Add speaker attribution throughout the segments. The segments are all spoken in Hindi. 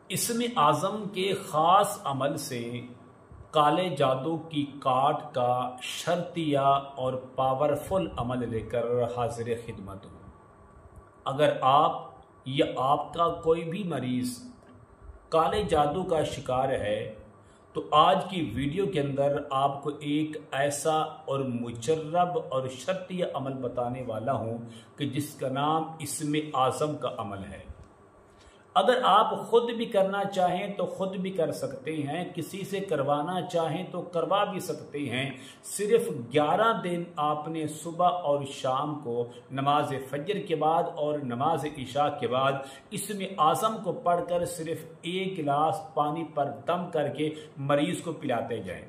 Speaker 1: इसमें आज़म के ख़ास अमल से काले जादू की काट का शर्तिया और पावरफुल अमल लेकर हाजिर खिदमत हूँ। अगर आप या आपका कोई भी मरीज़ काले जादू का शिकार है तो आज की वीडियो के अंदर आपको एक ऐसा और मुजर्रब और शर्तिया अमल बताने वाला हूँ कि जिसका नाम इसमें आज़म का अमल है। अगर आप खुद भी करना चाहें तो खुद भी कर सकते हैं, किसी से करवाना चाहें तो करवा भी सकते हैं। सिर्फ 11 दिन आपने सुबह और शाम को नमाज फजर के बाद और नमाज इशा के बाद इसमें आज़म को पढ़कर सिर्फ 1 गिलास पानी पर दम करके मरीज को पिलाते जाएं।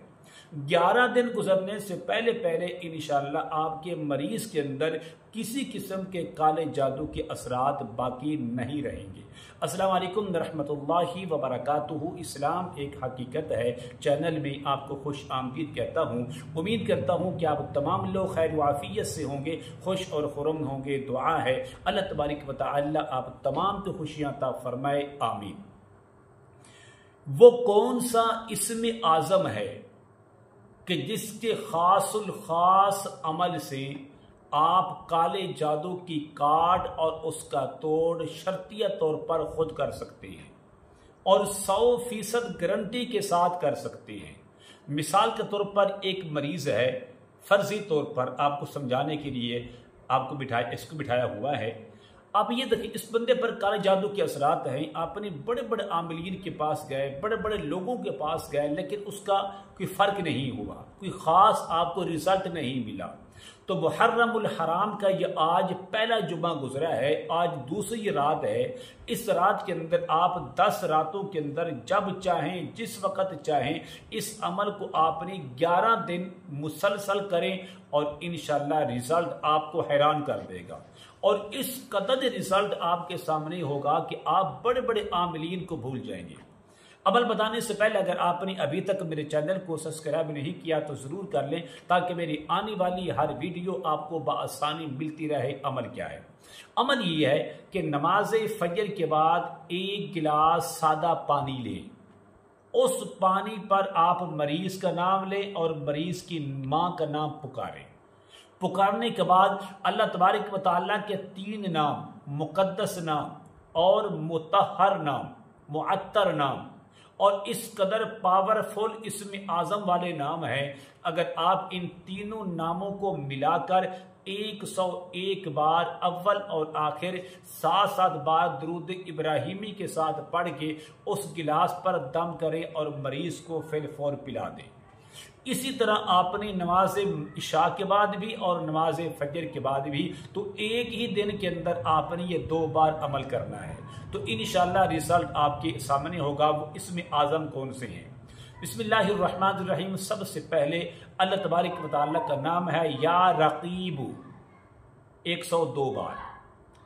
Speaker 1: 11 दिन गुजरने से पहले पहले इंशाअल्लाह आपके मरीज के अंदर किसी किस्म के काले जादू के असरात बाकी नहीं रहेंगे। अस्सलाम वालेकुम रहमतुल्लाहि व बरकातुहू। इस्लाम एक हकीकत है चैनल में आपको खुश आमदीद कहता हूँ। उम्मीद करता हूँ कि आप तमाम लोग खैर वाफियत से होंगे, खुश और खुरम होंगे। दुआ है अल्लाह तबारक व तआला आप तमाम को खुशियाँ अता फरमाए, आमीन। वो कौन सा इसमें आज़म है कि जिसके खासुल खास अमल से आप काले जादू की काट और उसका तोड़ शर्तिया तौर पर खुद कर सकते हैं और 100% गारंटी के साथ कर सकते हैं। मिसाल के तौर पर एक मरीज है, फर्जी तौर पर आपको समझाने के लिए आपको बिठाया हुआ है। आप ये देखिए इस बंदे पर काले जादू के असरात हैं। आपने बड़े बड़े आमिलीन के पास गए, बड़े बड़े लोगों के पास गए, लेकिन उसका कोई फर्क नहीं हुआ, कोई खास आपको रिजल्ट नहीं मिला। तो मुहर्रमुल हराम का ये आज पहला जुमा गुजरा है, आज दूसरी रात है। इस रात के अंदर आप 10 रातों के अंदर जब चाहें जिस वक़्त चाहें इस अमल को आपने 11 दिन मुसलसल करें और इंशाअल्लाह रिजल्ट आपको हैरान कर देगा। और इस कदर रिजल्ट आपके सामने होगा कि आप बड़े बड़े आमिलीन को भूल जाएंगे। अमल बताने से पहले अगर आपने अभी तक मेरे चैनल को सब्सक्राइब नहीं किया तो ज़रूर कर लें ताकि मेरी आने वाली हर वीडियो आपको बआसानी मिलती रहे। अमल क्या है? अमल ये है कि नमाज फजर के बाद 1 गिलास सादा पानी लें। उस पानी पर आप मरीज का नाम लें और मरीज की माँ का नाम पुकारें। पुकारने के बाद अल्लाह तबारक व तआला के 3 नाम, मुकद्दस नाम और मुतहर नाम, मुअत्तर नाम और इस कदर पावरफुल इसमें आज़म वाले नाम हैं। अगर आप इन तीनों नामों को मिलाकर 101 बार अव्वल और आखिर 7 बार दुरूद इब्राहिमी के साथ पढ़ के उस गिलास पर दम करें और मरीज को फिलफौर पिला दें। इसी तरह आपने नमाज इशा के बाद भी और नमाज फजर के बाद भी तो एक ही दिन के अंदर आपने ये 2 बार अमल करना है। तो इंशाअल्लाह रिजल्ट आपके सामने होगा। वो इसमें आज़म कौन से हैं? बिस्मिल्लाहिर्रहमानिर्रहीम। सबसे पहले अल्लाह तबारक व तआला का नाम है या रकीबू, 102 बार।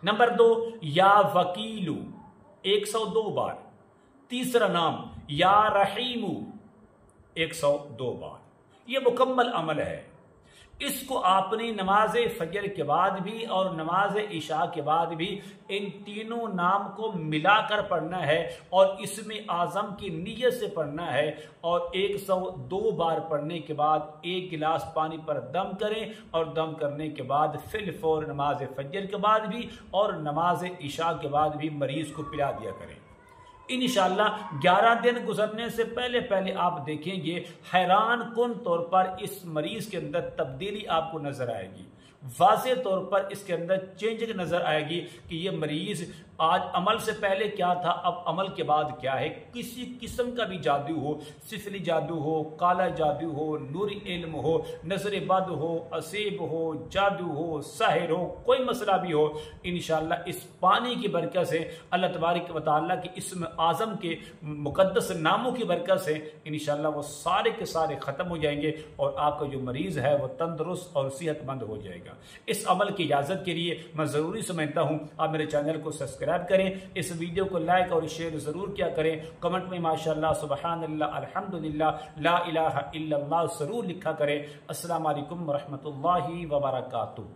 Speaker 1: नंबर 2 या वकीलू, 102 बार। तीसरा नाम या रहीमू, 102 बार। ये मुकम्मल अमल है। इसको आपने नमाज फजर के बाद भी और नमाज इशा के बाद भी इन तीनों नाम को मिलाकर पढ़ना है और इसमें आज़म की नीयत से पढ़ना है। और 102 बार पढ़ने के बाद 1 गिलास पानी पर दम करें और दम करने के बाद फिलफौर नमाज फजर के बाद भी और नमाज इशा के बाद भी मरीज को पिला दिया करें। इंशाअल्लाह 11 दिन गुजरने से पहले पहले आप देखेंगे हैरान कुन तौर पर इस मरीज के अंदर तब्दीली आपको नजर आएगी। वाज़े तौर पर इसके अंदर चेंजिंग नजर आएगी कि ये मरीज आज अमल से पहले क्या था, अब अमल के बाद क्या है। किसी किस्म का भी जादू हो, सिफली जादू हो, काला जादू हो, नूरी इल्म हो, नजर बद हो, असीब हो, जादू हो, साहिर हो, कोई मसला भी हो, इंशाअल्लाह इस पानी की बरकत से अल्लाह तबारक व तआला के इसम आज़म के मुकद्दस नामों की बरकत से इंशाअल्लाह वो सारे के सारे ख़त्म हो जाएंगे और आपका जो मरीज़ है वो तंदुरुस्त और सेहतमंद हो जाएगा। इस अमल की इजाज़त के लिए मैं ज़रूरी समझता हूँ आप मेरे चैनल को सब्सक्राइब करें, इस वीडियो को लाइक और शेयर ज़रूर किया करें। कमेंट में माशाअल्लाह, सुबहानल्लाह, अल्हम्दुलिल्लाह, ला इलाहा इल्लल्लाह ज़रूर लिखा करें। अस्सलाम वालेकुम व रहमतुल्लाहि व बरकातुहू।